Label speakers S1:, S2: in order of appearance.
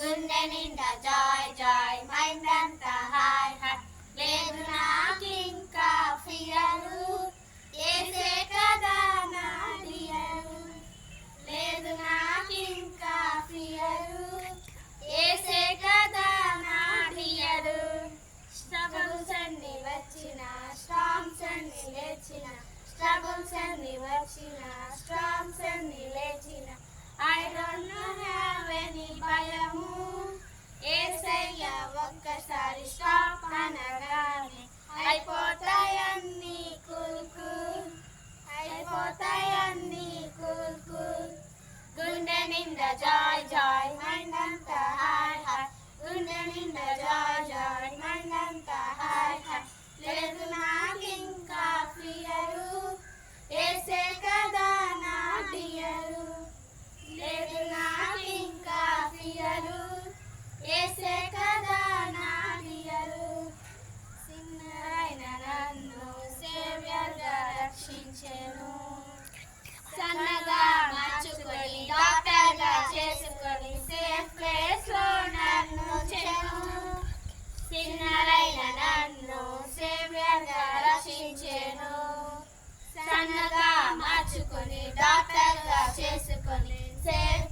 S1: గుండె నిండా Joy Joy mind అంతా హాయ్ హాయ్ లేదు నాకింకా ఫియరు ఏసే కదా నా డియరు లేదు నాకింకా ఫియరు ఏసే కదా నా డియరు స్ట్రగుల్స్ అన్ని వచ్చిన స్టార్మ్స్ అన్ని లేచిన స్ట్రగుల్స్ అన్ని వచ్చిన స్టార్మ్స్ అన్ని లేచిన I don't know have any భయము ఏసయ్య ఒక్కసారి స్టాప్ అనగానే అయిపోతాయన్నీ కూల్ కూల్ అయిపోతాయన్నీ కూల్ కూల్ గుండె నిండా జాయ్ జాయ్ మైండ్ అంతా హాయ్ హాయ్ గుండె నిండా జాయ్ జాయ్ మైండ్ అంతా హాయ్ హాయ్ లేదు నాకింకా ఫియరు ఏసే కదా నా డియరు లేదు నాకింకా ఫియరు ఏసే కదా నా డియరు సిన్నరైన నన్ను సేవ్యర్గా రక్షించెను సన్నగా మార్చుకొని డాక్టర్గా చేసుకొని సేఫ్ ప్లేస్ లో నన్ను చెను సిన్నరైన నన్ను సేవ్యర్గా రక్షించెను సన్నగా మార్చుకొని డాక్టర్గా చేసుకొని సేఫ్